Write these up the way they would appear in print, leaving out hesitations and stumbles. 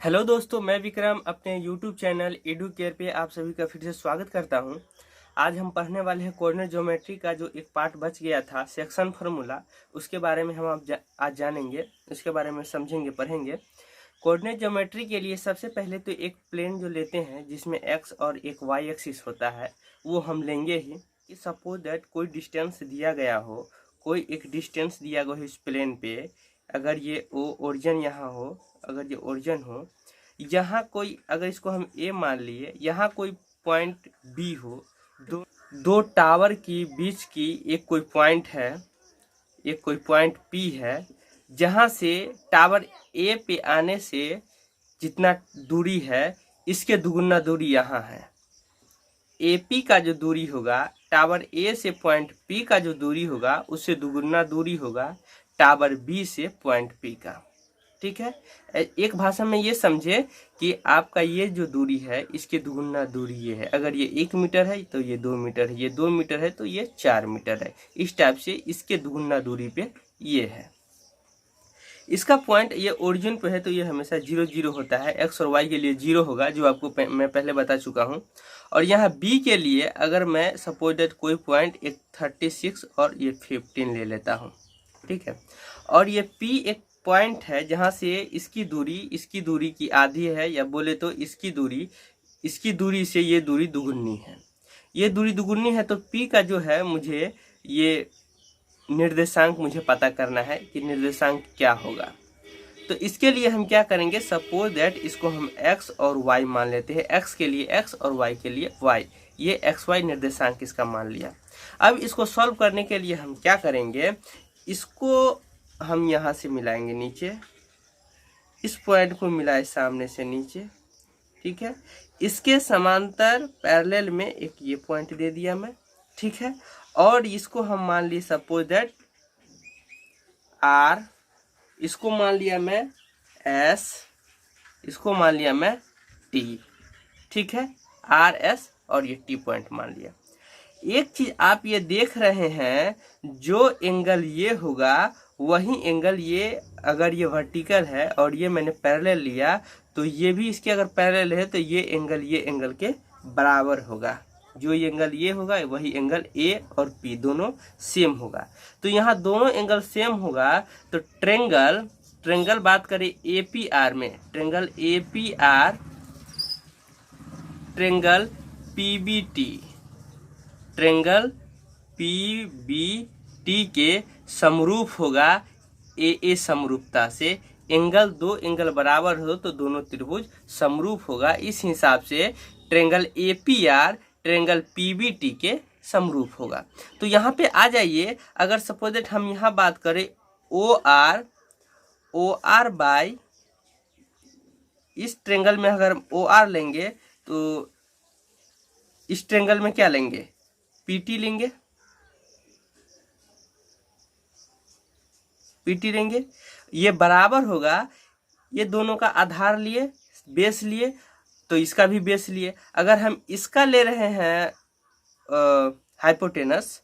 Hello दोस्तों, मैं विक्रम अपने यूट्यूब चैनल एडू केयर पे आप सभी का फिर से स्वागत करता हूं। आज हम पढ़ने वाले हैं कोऑर्डिनेट ज्योमेट्री का जो एक पार्ट बच गया था सेक्शन फार्मूला, उसके बारे में हम आज जानेंगे, उसके बारे में समझेंगे, पढ़ेंगे। कोऑर्डिनेट ज्योमेट्री के लिए सबसे पहले तो एक प्लेन जो लेते हैं जिसमें एक्स और एक वाई एक्सिस होता है वो हम लेंगे ही। कि सपोज दैट कोई डिस्टेंस दिया गया हो, कोई एक डिस्टेंस दिया गया हो इस प्लेन पे, अगर ये ओरिजिन यहाँ हो, अगर ये ओरिजिन हो, यहाँ कोई, अगर इसको हम ए मान लिए, यहाँ कोई पॉइंट बी हो, दो टावर की बीच की एक कोई पॉइंट है, एक कोई पॉइंट पी है, जहाँ से टावर ए पे आने से जितना दूरी है इसके दुगुना दूरी यहाँ है। एपी का जो दूरी होगा, टावर ए से पॉइंट पी का जो दूरी होगा उससे दुगुना दूरी होगा टावर बी से पॉइंट पी का। ठीक है, एक भाषा में ये समझे कि आपका ये जो दूरी है इसके दुगुना दूरी ये है। अगर ये 1 मीटर है तो ये 2 मीटर है, ये 2 मीटर है तो ये 4 मीटर है। इस टाइप से इसके दुगुना दूरी पे ये है। इसका पॉइंट ये ओरिजिन पे है तो ये हमेशा 0 0 होता है। एक्स और वाई के लिए 0 होगा, जो आपको मैं पहले बता चुका हूँ। और यहाँ बी के लिए अगर मैं सपोज दैट कोई पॉइंट एक 36 और ये 15 ले लेता हूँ, ठीक है। और ये पी एक पॉइंट है जहाँ से इसकी दूरी की आधी है, या बोले तो इसकी दूरी से ये दूरी दुगुनी है। ये दूरी दुगुनी है तो पी का जो है, मुझे ये निर्देशांक मुझे पता करना है कि निर्देशांक क्या होगा। तो इसके लिए हम क्या करेंगे, सपोज दैट इसको हम x और y मान लेते हैं। x के लिए x और y के लिए y, ये xy निर्देशांक इसका मान लिया। अब इसको सॉल्व करने के लिए हम क्या करेंगे, इसको हम यहाँ से मिलाएंगे नीचे, इस पॉइंट को मिलाए सामने से नीचे, ठीक है। इसके समांतर पैरेलल में एक ये पॉइंट दे दिया मैं, ठीक है। और इसको हम मान लिए सपोज दैट R, इसको मान लिया मैं S, इसको मान लिया मैं T, ठीक है। RS और ये T पॉइंट मान लिया। एक चीज आप ये देख रहे हैं, जो एंगल ये होगा वही एंगल ये, अगर ये वर्टिकल है और ये मैंने पैरेलल लिया तो ये भी इसके अगर पैरेलल है तो ये एंगल के बराबर होगा। जो ये एंगल ये होगा वही एंगल ए और पी दोनों सेम होगा। तो यहाँ दोनों एंगल सेम होगा तो ट्रेंगल बात करें APR में, triangle APR triangle PBT, triangle PBT के समरूप होगा AA समरूपता से। दो एंगल बराबर हो तो दोनों त्रिभुज समरूप होगा। इस हिसाब से ट्रेंगल APR ट्रेंगल PBT के समरूप होगा। तो यहाँ पे आ जाइए, अगर सपोज दैट हम यहाँ बात करें OR बाय, इस ट्रेंगल में अगर OR लेंगे तो इस ट्रेंगल में क्या लेंगे, PT लेंगे, PT लेंगे। ये बराबर होगा, ये दोनों का आधार लिए, बेस लिए, तो इसका भी बेस लिए। अगर हम इसका ले रहे हैं हाइपोटेनस,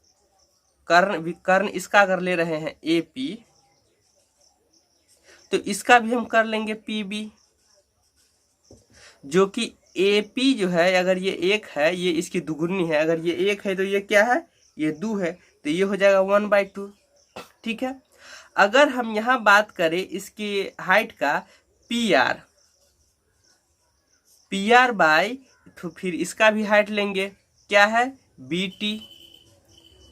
कर्ण इसका अगर ले रहे हैं AP, तो इसका भी हम कर लेंगे PB, जो कि AP जो है, अगर ये 1 है ये इसकी दुगुनी है, अगर ये 1 है तो ये क्या है, ये 2 है, तो ये हो जाएगा 1/2, ठीक है। अगर हम यहाँ बात करें इसकी हाइट का PR बाय, तो फिर इसका भी हाइट लेंगे, क्या है, BT,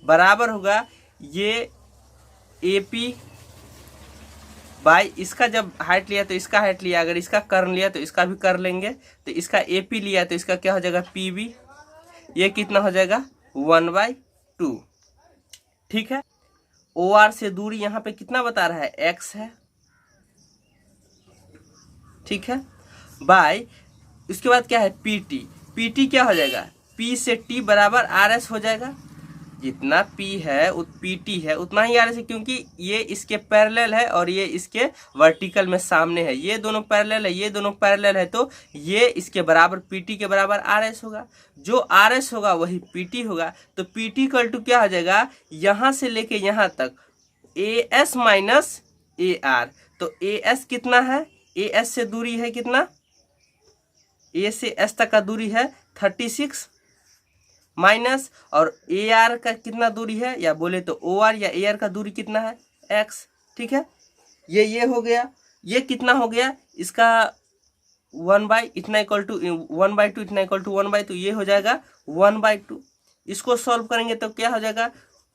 बराबर होगा ये AP बाय, इसका जब हाइट लिया तो इसका हाइट लिया, अगर इसका कर्ण लिया तो इसका भी कर्ण लेंगे, तो इसका AP लिया तो इसका क्या हो जाएगा PB, ये कितना हो जाएगा 1/2, ठीक है। OR से दूरी यहाँ पे कितना बता रहा है, X है, ठीक है, बाय, इसके बाद क्या है PT क्या हो जाएगा, P से T बराबर RS हो जाएगा। जितना P है PT है उतना ही RS है, क्योंकि ये इसके पैरेलल है और ये इसके वर्टिकल में सामने है। ये दोनों पैरेलल है, ये दोनों पैरेलल है, तो ये इसके बराबर PT के बराबर RS होगा। जो RS होगा वही PT होगा। तो PT इक्वल टू क्या हो जाएगा, यहाँ से लेके यहाँ तक AS माइनस AR। तो AS कितना है, AS से दूरी है कितना ए से एस तक का दूरी है 36 माइनस, और ए आर का कितना दूरी है, या बोले तो ओ आर या ए आर का दूरी कितना है, एक्स। ठीक है, ये हो गया, ये कितना हो गया इसका 1/, इतना इक्वल टू 1/2, इतना इक्वल टू 1/2, ये हो जाएगा 1/2। इसको सॉल्व करेंगे तो क्या हो जाएगा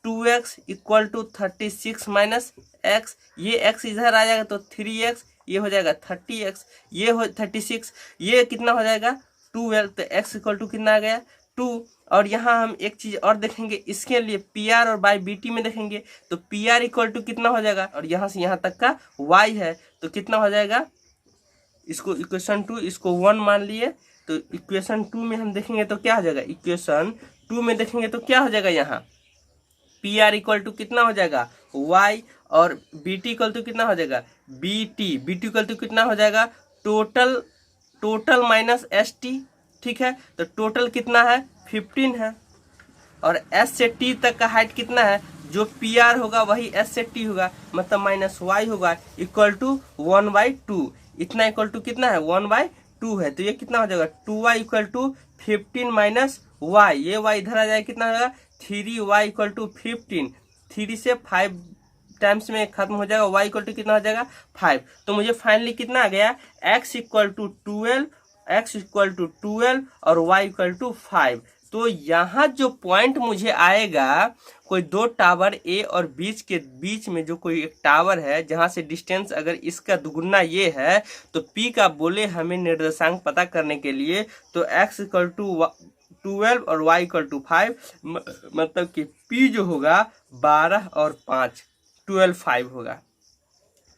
2x equal to 36 minus x, ये x इधर आ जाएगा तो 3x, ये हो जाएगा 30x, ये हो 36, ये कितना हो जाएगा 12, तो x इक्वल टू कितना आ गया 2। और यहाँ हम एक चीज और देखेंगे, इसके लिए पी आर और बाई बी टी में देखेंगे तो पी आर इक्वल टू कितना हो जाएगा, और यहाँ से यहाँ तक का y है तो कितना हो जाएगा, इसको इक्वेशन 2 इसको 1 मान लिए, तो इक्वेशन 2 में हम देखेंगे तो क्या हो जाएगा, इक्वेशन 2 में देखेंगे तो क्या हो जाएगा, यहाँ पी आर इक्वल टू कितना हो जाएगा y, और बी टी इक्वल टू कितना हो जाएगा बी टी इक्वल टू कितना हो जाएगा टोटल माइनस एस टी। ठीक है, तो टोटल कितना है 15 है, और s से t तक का हाइट कितना है, जो पी आर होगा वही s से t होगा, मतलब माइनस y होगा, इक्वल टू 1/2, इतना इक्वल टू कितना है 1/2 है, तो ये कितना हो जाएगा 2y equal to 15 minus y, ये y इधर आ जाएगा, कितना हो जाएगा 3y इक्वल टू 15, 3 से 5 टाइम्स में खत्म हो जाएगा, y इक्वल टू कितना हो जाएगा 5। तो मुझे फाइनली कितना आ गया x इक्वल टू 12 और y इक्वल टू 5। तो यहाँ जो पॉइंट मुझे आएगा, कोई दो टावर ए और बीच में जो कोई एक टावर है जहाँ से डिस्टेंस अगर इसका दुगुना ये है, तो p का बोले हमें निर्देशांक पता करने के लिए, तो x इक्वल टू 12 और y इक्वल टू 5, मतलब कि p जो होगा 12 और 5 12/5 होगा।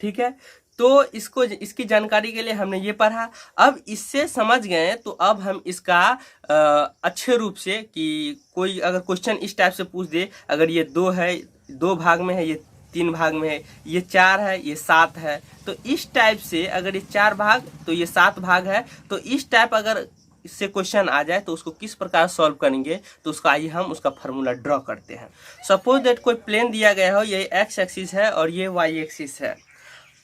ठीक है, तो इसकी जानकारी के लिए हमने ये पढ़ा। अब इससे समझ गए तो अब हम इसका अच्छे रूप से, कि कोई अगर क्वेश्चन इस टाइप से पूछ दे, अगर ये 2 है, 2 भाग में है, ये 3 भाग में है, ये 4 है, ये 7 है, तो इस टाइप से अगर ये 4 भाग तो ये 7 भाग है, तो इस टाइप अगर इससे क्वेश्चन आ जाए तो उसको किस प्रकार सॉल्व करेंगे, तो उसका आइए हम उसका फार्मूला ड्रॉ करते हैं। सपोज दैट कोई प्लेन दिया गया हो, ये एक्स एक्सिस है और ये वाई एक्सिस है,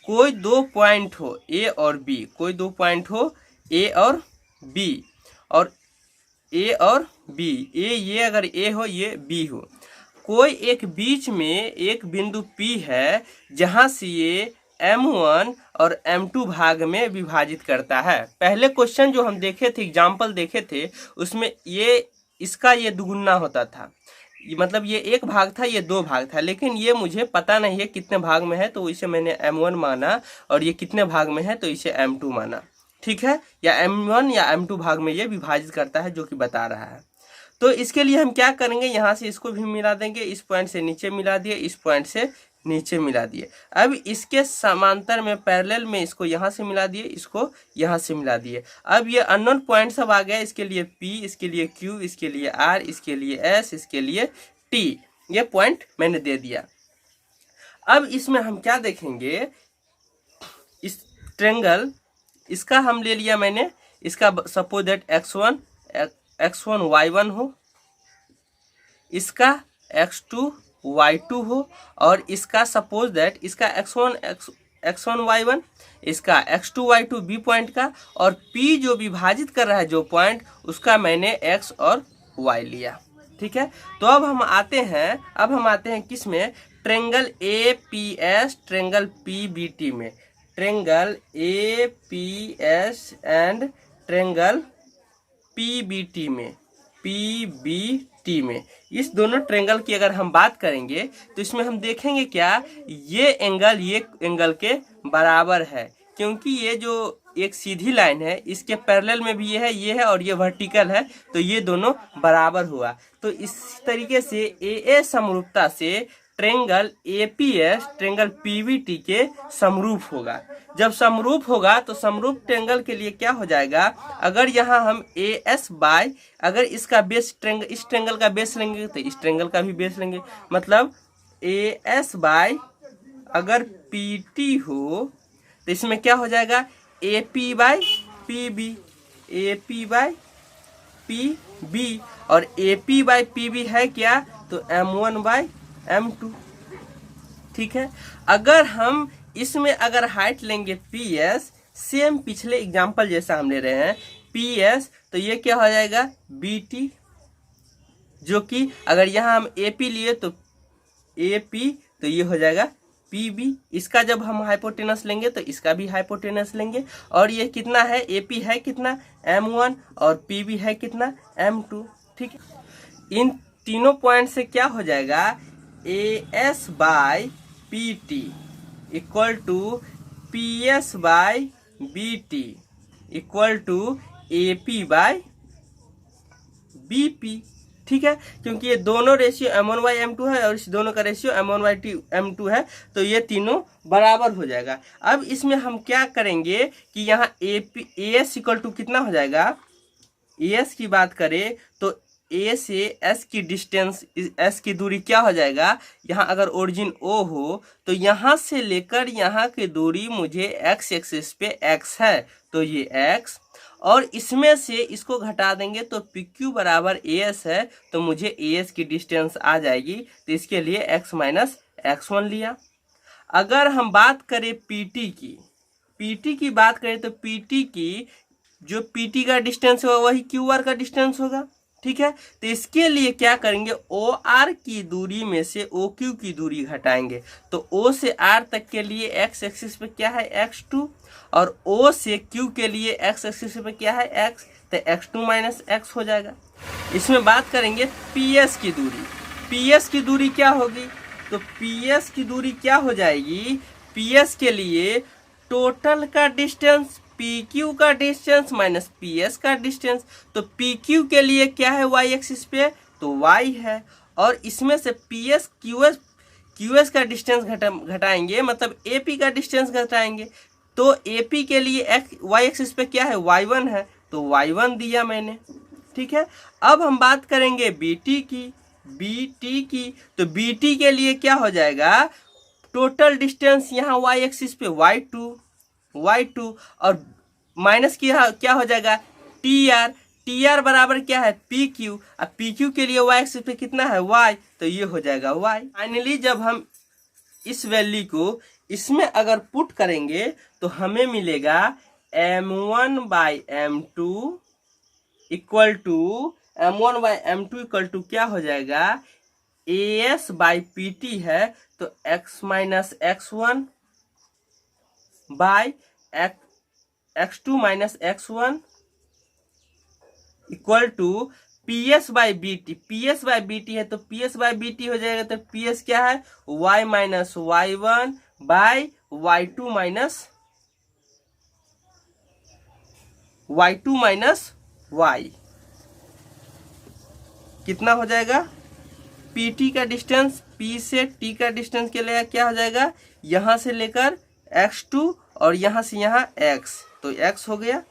कोई 2 पॉइंट हो ए और बी, कोई 2 पॉइंट हो ए और बी, और ए और बी, ये अगर ए हो ये बी हो, कोई एक बीच में एक बिंदु P है जहां से ये M1 और M2 भाग में विभाजित करता है। पहले क्वेश्चन जो हम देखे थे, एग्जाम्पल देखे थे, उसमें इसका ये दुगुना होता था, मतलब ये एक भाग था, ये 2 भाग था, लेकिन ये मुझे पता नहीं है कितने भाग में है, तो इसे मैंने M1 माना, और ये कितने भाग में है तो इसे M2 माना। ठीक है, या M1 या M2 भाग में ये विभाजित करता है, जो कि बता रहा है। तो इसके लिए हम क्या करेंगे, यहाँ से इसको भी मिला देंगे, इस पॉइंट से नीचे मिला दिए, इस पॉइंट से नीचे मिला दिए। अब इसके समांतर में पैरेलल में इसको यहाँ से मिला दिए, इसको यहाँ से मिला दिए। अब ये अननोन पॉइंट सब आ गया, इसके लिए P, इसके लिए Q, इसके लिए R, इसके लिए S, इसके लिए T, ये पॉइंट मैंने दे दिया। अब इसमें हम क्या देखेंगे, इस ट्रेंगल, इसका हम ले लिया मैंने, इसका सपोज दैट x1 y1 हो, इसका x2 y2 हो, और इसका सपोज दैट इसका x1 y1, इसका x2 y2 बी पॉइंट का, और P जो विभाजित कर रहा है जो पॉइंट, उसका मैंने x और y लिया। ठीक है, तो अब हम आते हैं किस में, ट्रेंगल APS ट्रेंगल PBT में, triangle APS and triangle PBT में, इस दोनों ट्रेंगल की अगर हम बात करेंगे तो इसमें हम देखेंगे क्या, ये एंगल के बराबर है, क्योंकि ये जो एक सीधी लाइन है इसके पैरेलल में भी ये है और ये वर्टिकल है, तो ये दोनों बराबर हुआ। तो इस तरीके से AA समरूपता से ट्रेंगल APS ट्रेंगल PBT के समरूप होगा। जब समरूप होगा तो समरूप ट्रेंगल के लिए क्या हो जाएगा, अगर यहाँ हम AS बाय, अगर इसका बेस इस ट्रेंगल का बेस लेंगे तो इस ट्रेंगल का भी बेस लेंगे, मतलब AS बाय अगर PT हो तो इसमें क्या हो जाएगा AP बाय PB, और AP बाय PB है क्या, तो M1 बाय M2। ठीक है, अगर हम इसमें अगर हाइट लेंगे PS, सेम पिछले एग्जाम्पल जैसा हम ले रहे हैं, PS, तो ये क्या हो जाएगा BT, जो कि अगर यहाँ हम AP लिए तो AP, तो ये हो जाएगा PB। इसका जब हम हाइपोटेनस लेंगे तो इसका भी हाइपोटेनस लेंगे, और ये कितना है, AP है कितना M1 और PB है कितना M2। ठीक है, इन तीनों पॉइंट से क्या हो जाएगा, AS by PT equal to PS by BT equal to AP by BP। ठीक है, क्योंकि ये दोनों रेशियो M1/M2 है और इस दोनों का रेशियो M1/M2 है, तो ये तीनों बराबर हो जाएगा। अब इसमें हम क्या करेंगे कि यहाँ AS इक्वल टू कितना हो जाएगा, AS की बात करें तो A से S की डिस्टेंस, S की दूरी क्या हो जाएगा, यहाँ अगर ओरिजिन O हो तो यहाँ से लेकर यहाँ की दूरी मुझे X एक्सिस पे X है, तो ये X, और इसमें से इसको घटा देंगे तो PQ बराबर AS है, तो मुझे AS की डिस्टेंस आ जाएगी, तो इसके लिए X माइनस X1 लिया। अगर हम बात करें PT की बात करें तो PT की जो PT का डिस्टेंस होगा वही QR का डिस्टेंस होगा। ठीक है, तो इसके लिए क्या करेंगे, OR की दूरी में से OQ की दूरी घटाएंगे, तो O से R तक के लिए X एक्सिस पे क्या है X2, और O से Q के लिए X एक्सिस पे क्या है X, तो X2 माइनस X हो जाएगा। इसमें बात करेंगे PS की दूरी, PS की दूरी क्या होगी, तो PS की दूरी क्या हो जाएगी, PS के लिए टोटल का डिस्टेंस PQ का डिस्टेंस माइनस PS का डिस्टेंस, तो PQ के लिए क्या है Y एक्सिस पे, तो Y है, और इसमें से PS QS का डिस्टेंस घटाएंगे, मतलब AP का डिस्टेंस घटाएंगे, तो AP के लिए Y एक्सिस पे क्या है, Y1 है, तो Y1 दिया मैंने। ठीक है, अब हम बात करेंगे BT की, तो BT के लिए क्या हो जाएगा, टोटल डिस्टेंस यहाँ Y एक्सिस पे Y2 और माइनस क्या हो जाएगा TR बराबर क्या है PQ, अब PQ के लिए Y एक्सिस पे कितना है Y, तो ये हो जाएगा Y। फाइनली जब हम इस वैल्यू को इसमें अगर पुट करेंगे तो हमें मिलेगा M1/M2 इक्वल टू क्या हो जाएगा, AS/PT है, तो X minus X1 by X2 minus X1 equal to PS/BT है, तो PS/BT हो जाएगा, तो PS क्या है Y minus Y1 by Y2 minus Y, कितना हो जाएगा, PT का डिस्टेंस P से T का डिस्टेंस के लिए क्या हो जाएगा, यहाँ से लेकर X2 और यहाँ से यहाँ X, तो X हो गया,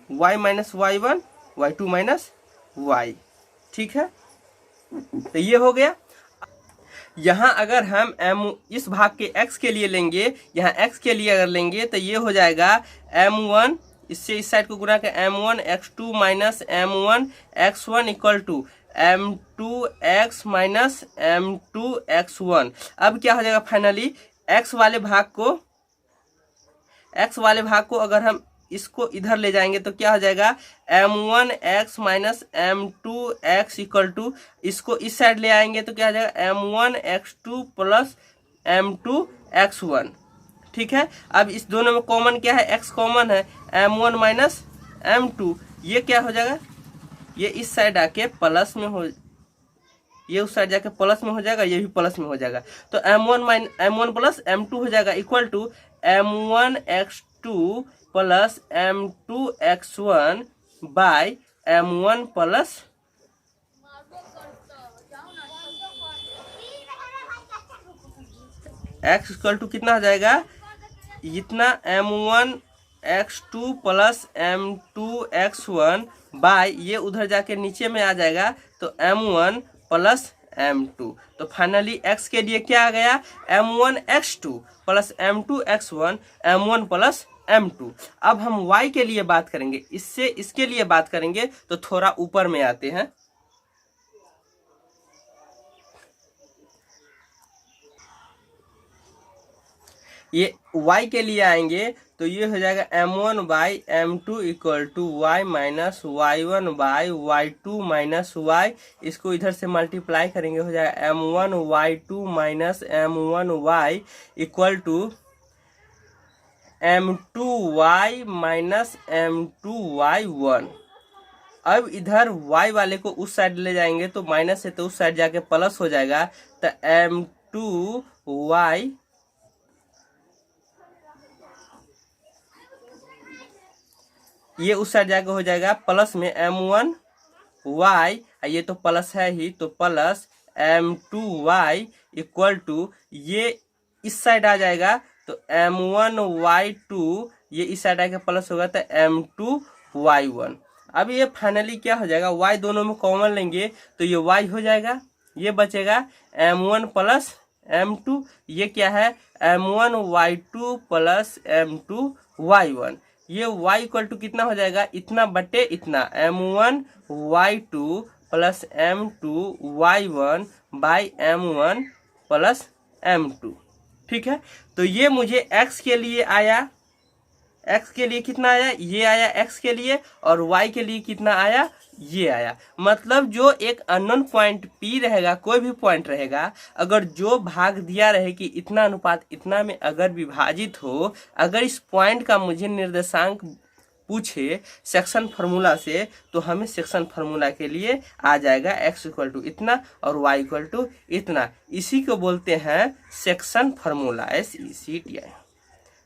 Y minus Y1 Y2 minus Y। ठीक है, तो ये हो गया। यहाँ अगर हम इस भाग के X के लिए लेंगे, यहाँ X के लिए अगर लेंगे तो ये हो जाएगा M1, इससे इस साइड को गुना कर M1 X2 minus M1 X1 equal to M2 X minus M2 X1। अब क्या हो जाएगा, फाइनली X वाले भाग को अगर हम इसको इधर ले जाएंगे तो क्या हो जाएगा, M1 X minus M2 X equal to, इसको इस साइड ले आएंगे तो क्या हो जाएगा M1 X2 plus M2 X1। ठीक है, अब इस दोनों में कॉमन क्या है, X कॉमन है, M1 माइनस M2, ये क्या हो जाएगा, ये इस साइड आके प्लस में हो, ये उस साइड जाके प्लस में हो जाएगा, ये भी प्लस में हो जाएगा, तो M1 प्लस M2 हो जाएगा equal to M1 X2 plus M2 X1 by M1 plus X equal to कितना हो जाएगा, इतना M1 X2 plus M2 X1 by, ये उधर जाके नीचे में आ जाएगा, तो M1 प्लस M2, तो फाइनली X के लिए क्या आ गया, M1 X2 plus M2 X1 M1 plus M2। अब हम Y के लिए बात करेंगे, इसके लिए बात करेंगे तो थोड़ा ऊपर में आते हैं। ये Y के लिए आएंगे तो ये हो जाएगा m1/m2 equal to y minus y1/y2 minus y। इसको इधर से मल्टीप्लाई करेंगे, हो जाएगा m1y2 minus m1y equal to m2y minus m2y1। अब इधर y वाले को उस साइड ले जाएंगे तो माइनस है तो उस साइड जाके प्लस हो जाएगा, तो m2y ये उस साइड जाके हो जाएगा प्लस में m1y, ये तो प्लस है ही तो प्लस m2y इक्वल टू ये इस साइड आ जाएगा तो m1y2 ये इस साइड आके प्लस होगा तो m2y1। अब ये फाइनली क्या हो जाएगा, y दोनों में कॉमन लेंगे तो ये y हो जाएगा, ये बचेगा m1 प्लस m2, ये क्या है m1y2 प्लस m2y1। ये y इक्वल टू कितना हो जाएगा, इतना बटे इतना m1y2 plus m2y1 by m1 plus m2। ठीक है, तो ये मुझे x के लिए आया, x के लिए कितना आया, ये आया x के लिए, और y के लिए कितना आया, ये आया। मतलब जो एक अननोन पॉइंट p रहेगा, कोई भी पॉइंट रहेगा, अगर जो भाग दिया रहे कि इतना अनुपात इतना में अगर विभाजित हो, अगर इस पॉइंट का मुझे निर्देशांक पूछे सेक्शन फार्मूला से, तो हमें सेक्शन फार्मूला के लिए आ जाएगा x इक्वल टू इतना और y इक्वल टू इतना। इसी को बोलते हैं section formula, SECTI,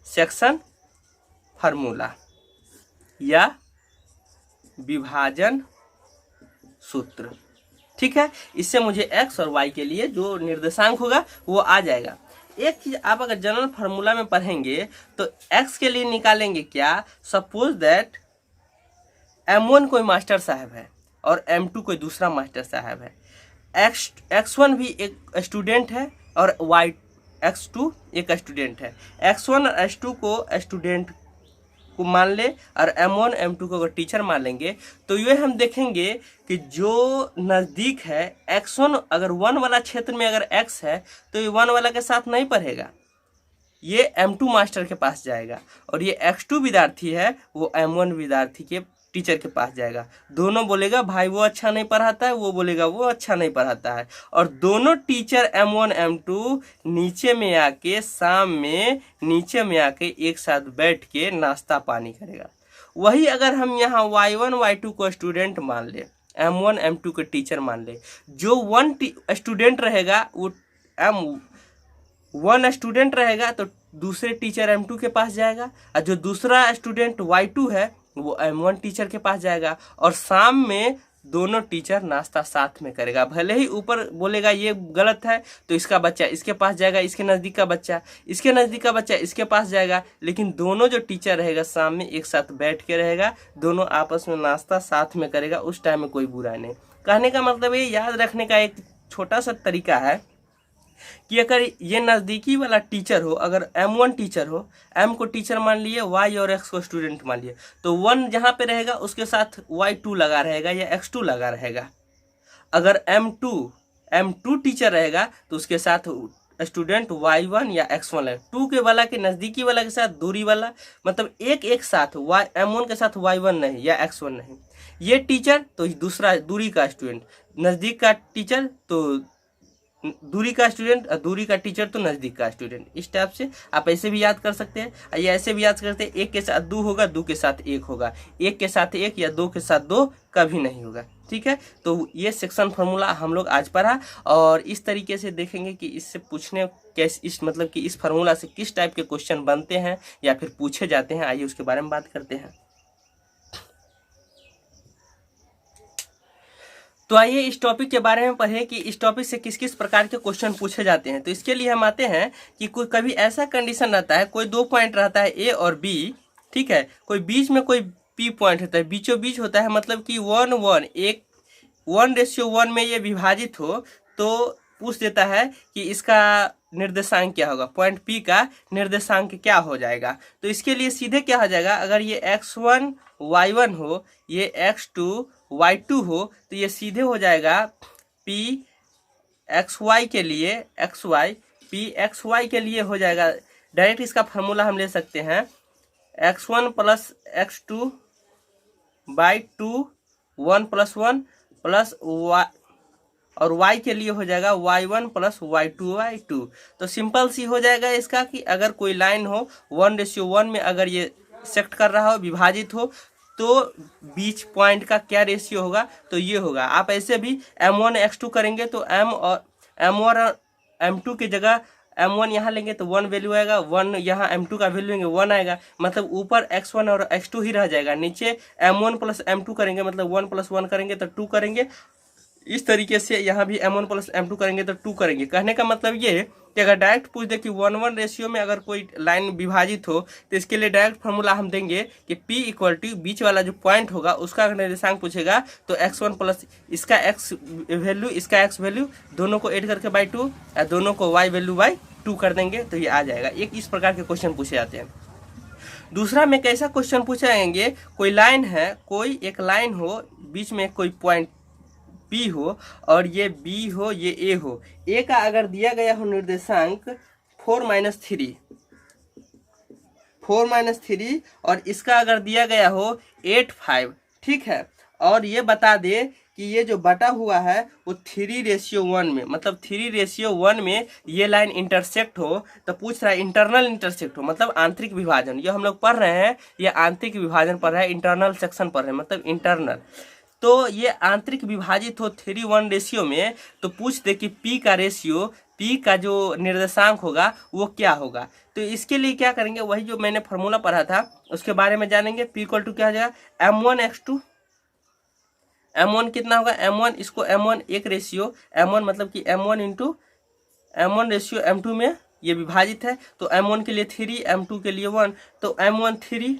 section formula या विभाजन सूत्र। ठीक है, इससे मुझे x और y के लिए जो निर्देशांक होगा वो आ जाएगा। एक चीज आप अगर जनरल फार्मूला में पढ़ेंगे तो x के लिए निकालेंगे क्या, सपोज दैट m1 कोई मास्टर साहब है और m2 कोई दूसरा मास्टर साहब है, x1 भी एक स्टूडेंट है और x2 एक स्टूडेंट है। x1 और x2 को स्टूडेंट को मान ले और m1 m2 को अगर टीचर मान लेंगे, तो ये हम देखेंगे कि जो नज़दीक है x1, अगर 1 वाला क्षेत्र में अगर x है तो ये 1 वाला के साथ नहीं पढ़ेगा, ये m2 मास्टर के पास जाएगा, और ये x2 विद्यार्थी है वो m1 विद्यार्थी के टीचर के पास जाएगा। दोनों बोलेगा भाई वो अच्छा नहीं पढ़ाता है, वो बोलेगा वो अच्छा नहीं पढ़ाता है, और दोनों टीचर m1 m2 नीचे में आके शाम में नीचे में आके एक साथ बैठ के नाश्ता पानी करेगा। वही अगर हम यहाँ y1 y2 को स्टूडेंट मान ले, m1 m2 को टीचर मान ले, जो 1 स्टूडेंट रहेगा वो m1 स्टूडेंट रहेगा तो दूसरे टीचर m2 के पास जाएगा, और जो दूसरा स्टूडेंट y2 है वो m1 टीचर के पास जाएगा, और शाम में दोनों टीचर नाश्ता साथ में करेगा। भले ही ऊपर बोलेगा ये गलत है तो इसका बच्चा इसके पास जाएगा, इसके नज़दीक का बच्चा इसके नज़दीक का बच्चा इसके पास जाएगा, लेकिन दोनों जो टीचर रहेगा शाम में एक साथ बैठ के रहेगा, दोनों आपस में नाश्ता साथ में करेगा, उस टाइम में कोई बुरा नहीं। कहने का मतलब ये याद रखने का एक छोटा सा तरीका है कि अगर ये नज़दीकी वाला टीचर हो, अगर m1 टीचर हो, m को टीचर मान लिए, y और x को स्टूडेंट मान लिए, तो 1 जहाँ पे रहेगा उसके साथ y2 लगा रहेगा या x2 लगा रहेगा। अगर m2 टीचर रहेगा तो उसके साथ स्टूडेंट y1 या x1 है। 2 के वाला के नज़दीकी वाला के साथ दूरी वाला, मतलब एक साथ m1 के साथ y1 नहीं या x1 नहीं। ये टीचर तो दूसरा दूरी का स्टूडेंट, नज़दीक का टीचर तो दूरी का स्टूडेंट, दूरी का टीचर तो नज़दीक का स्टूडेंट। इस टाइप से आप ऐसे भी याद कर सकते हैं, या ऐसे भी याद करते हैं, 1 के साथ 2 होगा, 2 के साथ 1 होगा, 1 के साथ 1 या 2 के साथ 2 कभी नहीं होगा। ठीक है, तो ये सेक्शन फार्मूला हम लोग आज पढ़ा, और इस तरीके से देखेंगे कि इससे पूछने कैसे, इस मतलब कि इस फार्मूला से किस टाइप के क्वेश्चन बनते हैं या फिर पूछे जाते हैं। आइए उसके बारे में बात करते हैं। तो आइए इस टॉपिक के बारे में पढ़ें कि इस टॉपिक से किस किस प्रकार के क्वेश्चन पूछे जाते हैं। तो इसके लिए हम आते हैं कि कोई कभी ऐसा कंडीशन रहता है, कोई 2 पॉइंट रहता है A और B, ठीक है, कोई बीच में कोई P पॉइंट होता है, बीचों बीच होता है, मतलब कि 1:1 में ये विभाजित हो, तो पूछ देता है कि इसका निर्देशांक क्या होगा, पॉइंट P का निर्देशांक क्या हो जाएगा। तो इसके लिए सीधे क्या हो जाएगा, अगर ये x1 y1 हो, ये x2 y2 हो, तो ये सीधे हो जाएगा p xy के लिए xy, p xy के लिए हो जाएगा। डायरेक्ट इसका फार्मूला हम ले सकते हैं x1 plus x2 by 2 1 plus 1 plus y, और y के लिए हो जाएगा y1 प्लस y2 तो सिंपल सी हो जाएगा इसका कि अगर कोई लाइन हो 1:1 में अगर ये सेक्ट कर रहा हो, विभाजित हो, तो बीच पॉइंट का क्या रेशियो होगा, तो ये होगा। आप ऐसे भी m1 x2 करेंगे तो m और m1 और m2 की जगह m1 यहाँ लेंगे तो 1 वैल्यू आएगा, 1 यहाँ m2 का वैल्यू लेंगे 1 आएगा, मतलब ऊपर x1 और x2 ही रह जाएगा, नीचे m1 प्लस m2 करेंगे मतलब 1 प्लस 1 करेंगे तो 2 करेंगे। इस तरीके से यहाँ भी m1 प्लस m2 करेंगे तो 2 करेंगे। कहने का मतलब ये है कि अगर डायरेक्ट पूछ दे कि 1:1 रेशियो में अगर कोई लाइन विभाजित हो तो इसके लिए डायरेक्ट फार्मूला हम देंगे कि P इक्वल टू बीच वाला जो पॉइंट होगा उसका अगर निर्देशांक पूछेगा तो x1 प्लस इसका x वैल्यू इसका x वैल्यू दोनों को ऐड करके बाई 2 या दोनों को y वैल्यू बाई 2 कर देंगे तो ये आ जाएगा। एक इस प्रकार के क्वेश्चन पूछे जाते हैं। दूसरा में कैसा क्वेश्चन पूछे जाएंगे, कोई लाइन है, कोई एक लाइन हो, बीच में कोई पॉइंट P हो और ये B हो, ये A हो। A का अगर दिया गया हो निर्देशांक 4-3 और इसका अगर दिया गया हो 8-5, ठीक है, और ये बता दे कि ये जो बटा हुआ है वो 3:1 में, मतलब 3:1 में ये लाइन इंटरसेक्ट हो, तो पूछ रहा है इंटरनल इंटरसेक्ट हो, मतलब आंतरिक विभाजन। ये हम लोग पढ़ रहे हैं, ये आंतरिक विभाजन पढ़ रहे हैं, इंटरनल सेक्शन पढ़ रहे हैं, मतलब इंटरनल। तो ये आंतरिक विभाजित हो 3:1 रेशियो में, तो पूछ दे कि P का रेशियो, P का जो निर्देशांक होगा वो क्या होगा। तो इसके लिए क्या करेंगे, वही जो मैंने फार्मूला पढ़ा था उसके बारे में जानेंगे। P इक्वल टू क्या हो जाएगा, m1 x2, m1 कितना होगा, m1, इसको m1 एक रेशियो, m1 मतलब कि m1 into m1 ratio m2 में ये विभाजित है, तो m1 के लिए 3, m2 के लिए 1, तो m1 3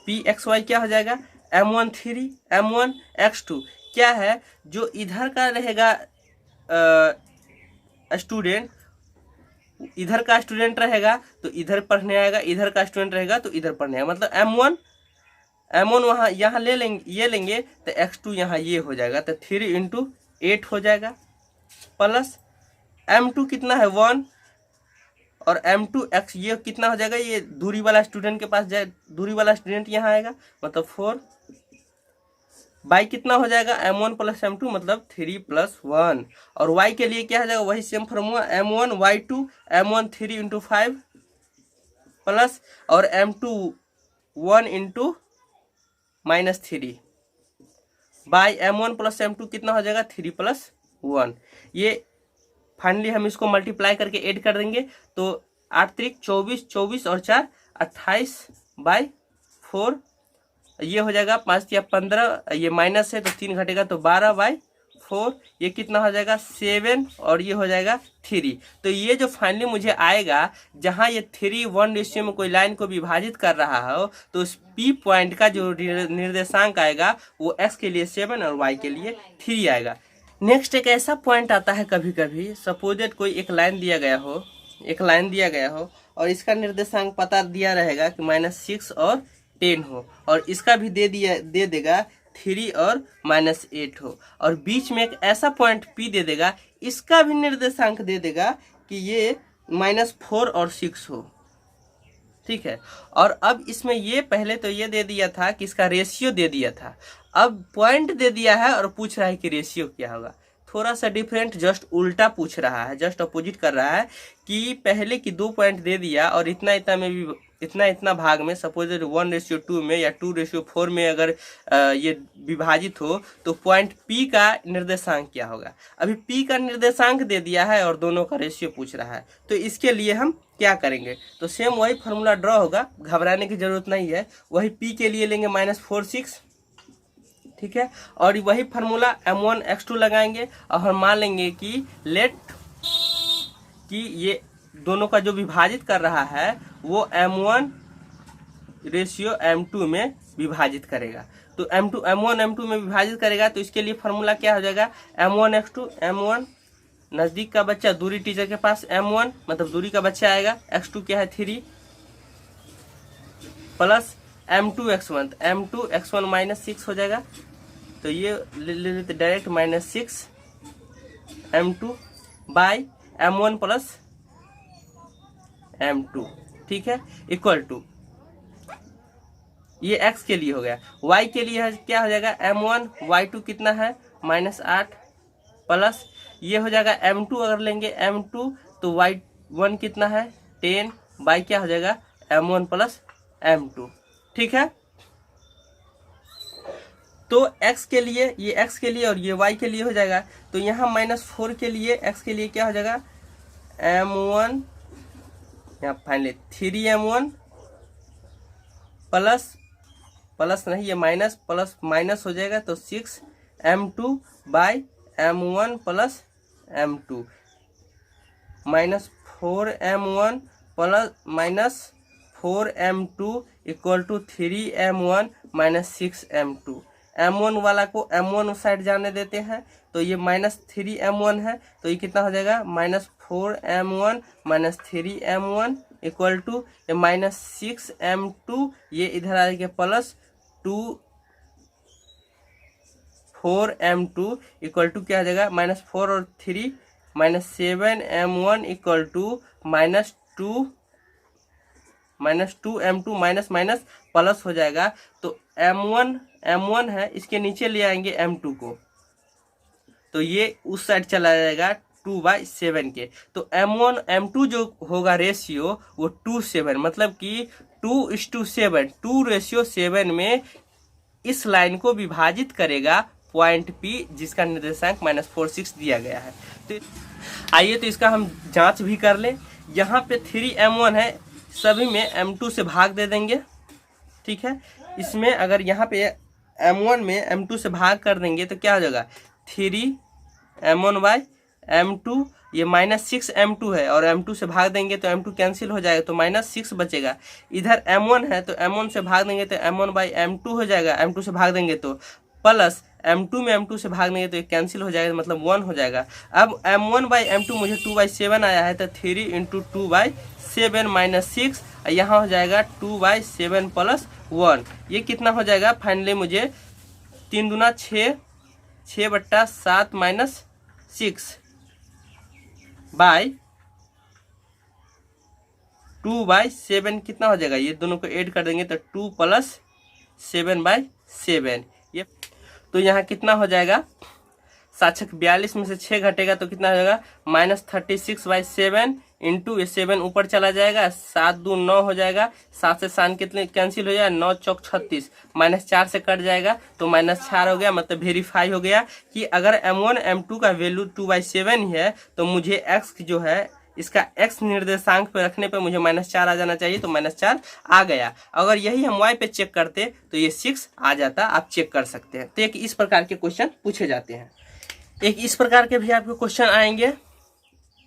pxy क्या हो जाएगा, m1 3 m1 x2 क्या है, जो इधर का रहेगा स्टूडेंट, इधर का स्टूडेंट रहेगा तो इधर पढ़ने आएगा, इधर का स्टूडेंट रहेगा तो इधर पढ़ने आएगा, मतलब m1 वहाँ यहाँ ले लेंगे, ये लेंगे तो x2 यहाँ ये हो जाएगा, तो 3 × 8 हो जाएगा, प्लस m2 कितना है 1 और m2 x ये कितना हो जाएगा, ये दूरी वाला स्टूडेंट के पास जाए, दूरी वाला स्टूडेंट यहाँ आएगा मतलब 4 बाई कितना हो जाएगा m1 प्लस m2 मतलब 3 + 1, और y के लिए क्या हो जाएगा, वही same formula m1 y2 m1 3 × 5 plus और m2 1 × -3 by m1 plus m2 कितना हो जाएगा 3 + 1। ये फाइनली हम इसको मल्टीप्लाई करके ऐड कर देंगे तो 8 × 24, 24 और 4 28 बाई 4, ये हो जाएगा 5 या 15, ये माइनस है तो 3 घटेगा तो 12 बाई 4, ये कितना हो जाएगा 7 और ये हो जाएगा 3। तो ये जो फाइनली मुझे आएगा, जहाँ ये 3:1 रेशियो में कोई लाइन को विभाजित कर रहा हो तो उस P पॉइंट का जो निर्देशांक आएगा वो x के लिए 7 और y के लिए 3 आएगा। नेक्स्ट एक ऐसा पॉइंट आता है कभी कभी, सपोजेड कोई एक लाइन दिया गया हो और इसका निर्देशांक पता दिया रहेगा कि -6 और 10 हो, और इसका भी दे देगा 3 और -8 हो, और बीच में एक ऐसा पॉइंट P दे देगा, इसका भी निर्देशांक दे देगा कि ये -4 और 6 हो, ठीक है। और अब इसमें ये पहले तो ये दे दिया था कि इसका रेशियो दे दिया था, अब पॉइंट दे दिया है और पूछ रहा है कि रेशियो क्या होगा। थोड़ा सा डिफरेंट, जस्ट उल्टा पूछ रहा है, जस्ट अपोजिट कर रहा है कि पहले की 2 पॉइंट दे दिया और इतना इतना में भी इतना भाग में, सपोज 1:2 में या 2:4 में अगर ये विभाजित हो तो पॉइंट P का निर्देशांक क्या होगा। अभी P का निर्देशांक दे दिया है और दोनों का रेशियो पूछ रहा है, तो इसके लिए हम क्या करेंगे, तो सेम वही फार्मूला ड्रॉ होगा, घबराने की जरूरत नहीं है। वही P के लिए लेंगे -4 6, ठीक है, और वही फार्मूला m1 x2 लगाएंगे और हम मान लेंगे कि लेट कि ये दोनों का जो विभाजित कर रहा है वो m1 रेशियो m2 में विभाजित करेगा, तो m1 m2 में विभाजित करेगा, तो इसके लिए फार्मूला क्या हो जाएगा, m1 x2 m1 नजदीक का बच्चा दूरी टीचर के पास m1 मतलब दूरी का बच्चा आएगा, x2 क्या है 3 प्लस m2 x1 -6 हो जाएगा, तो ये ले लेते direct -6 m2 by m1 plus m2, ठीक है, इक्वल टू, ये x के लिए हो गया। y के लिए क्या हो जाएगा, m1 y2 कितना है -8 प्लस ये हो जाएगा m2, अगर लेंगे m2 तो y1 कितना है 10 बाई क्या हो जाएगा m1 प्लस m2, ठीक है। तो x के लिए, ये x के लिए और ये y के लिए हो जाएगा। तो यहाँ -4 के लिए x के लिए क्या हो जाएगा m1, यहाँ फाइनली 3m1 प्लस प्लस नहीं, ये माइनस प्लस माइनस हो जाएगा तो 6m2 by m1 plus m2 -4m1 plus -4m2 equal to 3m1 -6m2। m1 वाला को m1 साइड जाने देते हैं तो ये -3m1 है, तो ये कितना हो जाएगा -4m1 -3m1 इक्वल टू ये -6m2, ये इधर आ जाएगा प्लस 4m2 इक्वल टू क्या हो जाएगा -4 और 3 -7m1 equal to -2m2 minus minus plus हो जाएगा। तो m1 है, इसके नीचे ले आएंगे m2 को, तो ये उस साइड चला जाएगा 2/7 के। तो m1 m2 जो होगा रेशियो वो 2:7, मतलब कि 2:7, 2:7 में इस लाइन को विभाजित करेगा पॉइंट P, जिसका निर्देशांक -46 दिया गया है। तो आइए तो इसका हम जांच भी कर ले। यहाँ पे 3m1 है, सभी में m2 से भाग दे देंगे, ठीक है। इसमें अगर यहाँ पे m1 में m2 से भाग कर देंगे तो क्या हो जाएगा 3m1/m2, ये -6m2 है और m2 से भाग देंगे तो m2 कैंसिल हो जाएगा तो -6 बचेगा। इधर m1 है तो m1 से भाग देंगे तो m1/m2 हो जाएगा, m2 से भाग देंगे तो प्लस m2 में m2 से भाग देंगे तो ये कैंसिल हो जाएगा, मतलब 1 हो जाएगा। अब m1/m2 मुझे 2/7 आया है तो 3 × 2/7 -6, यहाँ हो जाएगा 2/7 + 1, ये कितना हो जाएगा फाइनली मुझे 3 दूना 6, 6/7 -6 बाई 2/7 कितना हो जाएगा, ये दोनों को ऐड कर देंगे तो 2 + 7/7, ये तो यहाँ कितना हो जाएगा 7×42 में से 6 घटेगा तो कितना हो जाएगा -36/7 इंटू ये 7 ऊपर चला जाएगा, 7 दूनी 9 हो जाएगा, 7 से 7 कितने कैंसिल हो जाएगा 9 चौक 36, -4 से कट जाएगा तो -4 हो गया। मतलब वेरीफाई हो गया कि अगर m1 m2 का वैल्यू 2/7 ही है तो मुझे x जो है इसका x निर्देशांक पे रखने पे मुझे -4 आ जाना चाहिए, तो -4 आ गया। अगर यही हम y पे चेक करते तो ये 6 आ जाता, आप चेक कर सकते हैं। तो एक इस प्रकार के क्वेश्चन पूछे जाते हैं। एक इस प्रकार के भी आपको क्वेश्चन आएंगे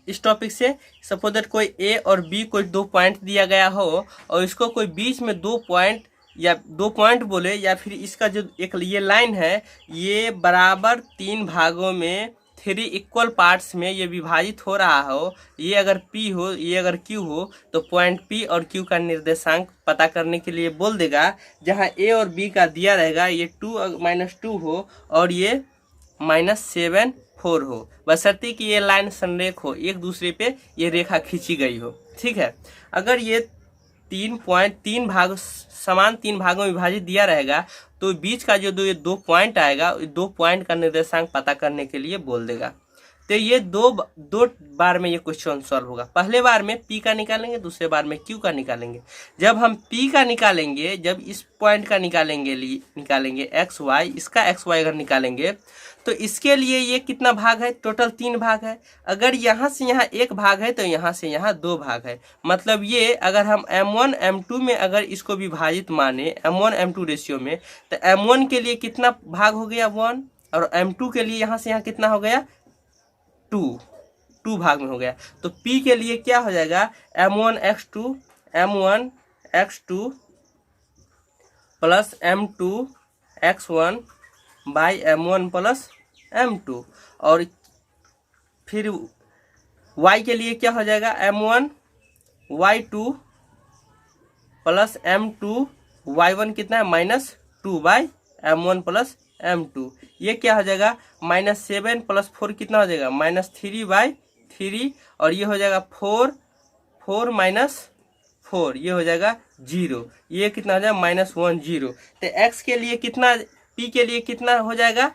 इस टॉपिक से। सपोज दैट कोई ए और बी कोई 2 पॉइंट दिया गया हो और इसको कोई बीच में 2 पॉइंट या 2 पॉइंट बोले, या फिर इसका जो एक ये लाइन है ये बराबर 3 भागों में 3 इक्वल पार्ट्स में ये विभाजित हो रहा हो, ये अगर P हो ये अगर Q हो, तो पॉइंट P और Q का निर्देशांक पता करने के लिए बोल देगा। जहां A और B का दिया रहेगा ये 2 हो और ये -7 4 हो, बशर्ते कि ये लाइन संरेख हो, एक दूसरे पे ये रेखा खींची गई हो, ठीक है। अगर ये 3 भाग समान 3 भागों में विभाजित दिया रहेगा तो बीच का जो 2 पॉइंट आएगा 2 पॉइंट का निर्देशांक पता करने के लिए बोल देगा। तो ये दो बार में ये क्वेश्चन सॉल्व होगा। पहले बार में P का निकालेंगे, दूसरे बार में Q का निकालेंगे। जब हम P का निकालेंगे, जब इस पॉइंट का निकालेंगे एक्स वाई, इसका एक्स वाई अगर निकालेंगे तो इसके लिए ये कितना भाग है, टोटल 3 भाग है। अगर यहाँ से यहाँ 1 भाग है तो यहाँ से यहाँ 2 भाग है। मतलब ये अगर हम m1 m2 में अगर इसको विभाजित माने m1 m2 रेशियो में, तो m1 के लिए कितना भाग हो गया 1, और m2 के लिए यहाँ से यहाँ कितना हो गया 2 भाग में हो गया। तो P के लिए क्या हो जाएगा m1x2 plus m2x1 by m1 plus m2, और फिर y के लिए क्या हो जाएगा m1 y2 plus m2 y1 कितना है -2 बाई m1 प्लस m2, ये क्या हो जाएगा -7 + 4 कितना हो जाएगा -3/3, और ये हो जाएगा 4 - 4, ये हो जाएगा 0, ये कितना हो जाएगा -1 0। तो x के लिए कितना, p के लिए कितना हो जाएगा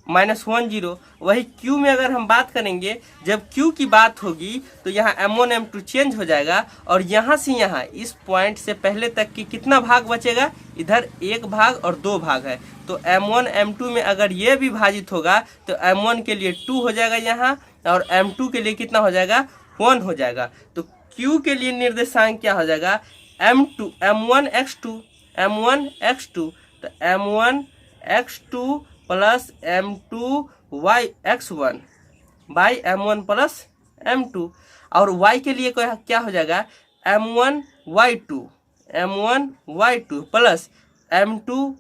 -1 0। वही q में अगर हम बात करेंगे, जब q की बात होगी तो यहाँ m1 m2 चेंज हो जाएगा और यहाँ से यहाँ इस पॉइंट से पहले तक की कितना भाग बचेगा, इधर 1 भाग और 2 भाग है। तो m1 m2 में अगर ये विभाजित होगा तो m1 के लिए 2 हो जाएगा यहाँ, और m2 के लिए कितना हो जाएगा 1 हो जाएगा। तो q के लिए निर्देशांक क्या हो जाएगा m1 x2, तो m1 x2 plus m2 x1 by m1 plus m2, और y के लिए क्या हो जाएगा m1 y2 plus m2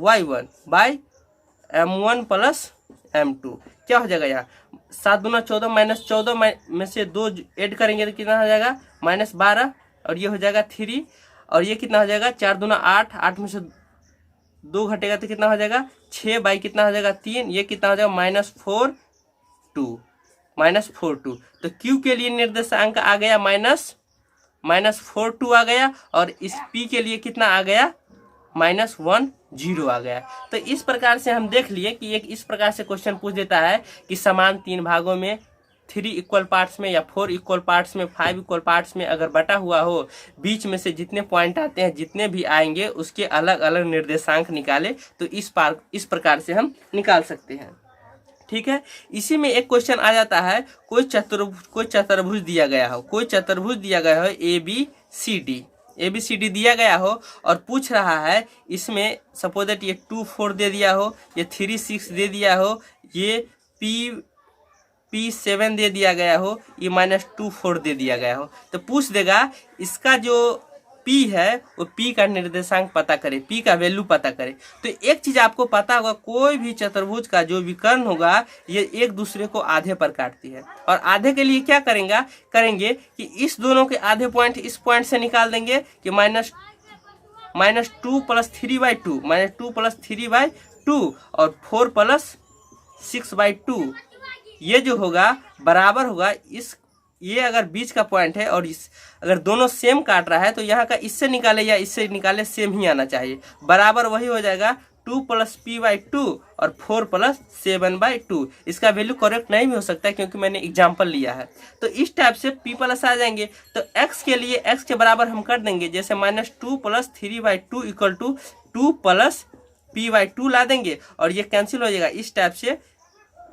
y1 by m1 plus m2। क्या हो जाएगा यहाँ 7 दूना 14 -14 में से 2 ऐड करेंगे तो कितना हो जाएगा -12, और ये हो जाएगा 3, और ये कितना हो जाएगा 4 दूना 8, 8 में से 2 घटेगा तो कितना हो जाएगा 6 बाई कितना हो जाएगा 3, ये कितना हो जाएगा -42। तो q के लिए निर्देशांक आ गया -42 आ गया, और इस p के लिए कितना आ गया -1 0 आ गया। तो इस प्रकार से हम देख लिए कि एक इस प्रकार से क्वेश्चन पूछ देता है कि समान 3 भागों में 3 इक्वल पार्ट्स में या 4 इक्वल पार्ट्स में 5 इक्वल पार्ट्स में अगर बटा हुआ हो, बीच में से जितने पॉइंट आते हैं, जितने भी आएंगे उसके अलग अलग निर्देशांक निकाले, तो इस प्रकार से हम निकाल सकते हैं। ठीक है। इसी में एक क्वेश्चन आ जाता है, कोई चतुर्भुज दिया गया हो, ए बी सी डी दिया गया हो और पूछ रहा है इसमें सपोज दैट ये 2 4 दे दिया हो, ये 3 6 दे दिया हो, ये P 7 दे दिया गया हो, ये -2 4 दे दिया गया हो, तो पूछ देगा इसका जो P है वो P का निर्देशांक पता करे, P का वैल्यू पता करे। तो एक चीज आपको पता होगा, कोई भी चतुर्भुज का जो विकर्ण होगा ये एक दूसरे को आधे पर काटती है, और आधे के लिए क्या करेंगे कि इस दोनों के आधे पॉइंट इस पॉइंट से निकाल देंगे कि -2 + 3/2 और 4 + 6/2, ये जो होगा बराबर होगा ये अगर बीच का पॉइंट है और अगर दोनों सेम काट रहा है तो यहाँ का इससे निकाले या इससे निकाले सेम ही आना चाहिए, बराबर वही हो जाएगा 2 + p/2 और 4 + 7/2। इसका वैल्यू करेक्ट नहीं भी हो सकता है क्योंकि मैंने एग्जाम्पल लिया है। तो इस टाइप से p प्लस आ जाएंगे, तो x के लिए x के बराबर हम कर देंगे, जैसे -2 + 3/2 = 2 + p/2 ला देंगे और ये कैंसिल हो जाएगा।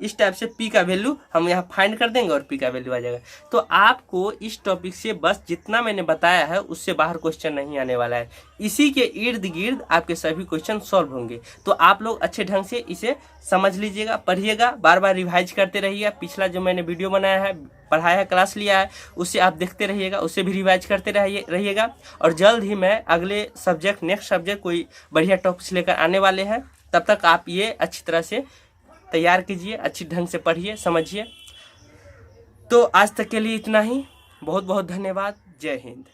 इस टाइप से p का वैल्यू हम यहाँ फाइंड कर देंगे और p का वैल्यू आ जाएगा। तो आपको इस टॉपिक से बस जितना मैंने बताया है उससे बाहर क्वेश्चन नहीं आने वाला है, इसी के इर्द गिर्द आपके सभी क्वेश्चन सॉल्व होंगे। तो आप लोग अच्छे ढंग से इसे समझ लीजिएगा, पढ़िएगा, बार बार रिवाइज करते रहिएगा। पिछला जो मैंने वीडियो बनाया है, पढ़ाया है, क्लास लिया है, उससे आप देखते रहिएगा, उससे भी रिवाइज करते रहिएगा। और जल्द ही मैं अगले नेक्स्ट सब्जेक्ट कोई बढ़िया टॉपिक्स लेकर आने वाले हैं। तब तक आप ये अच्छी तरह से तैयार कीजिए, अच्छी ढंग से पढ़िए, समझिए। तो आज तक के लिए इतना ही, बहुत बहुत धन्यवाद। जय हिंद।